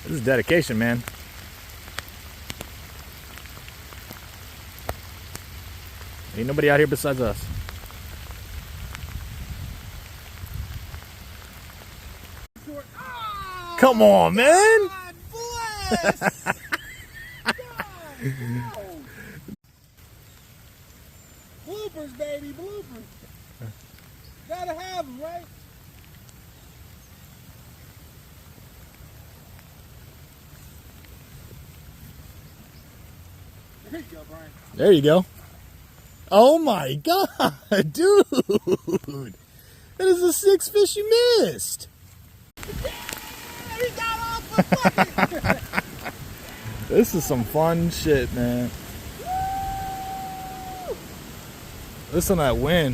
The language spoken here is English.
This is dedication, man. Ain't nobody out here besides us. Oh, Come on, man. God bless. God, no. Bloopers, baby, bloopers. Gotta have them, right? There you go, Brian. There you go. Oh my God, dude. That is the 6th fish you missed. Yeah, he got off the bucket. This is some fun shit, man. Listen to that wind.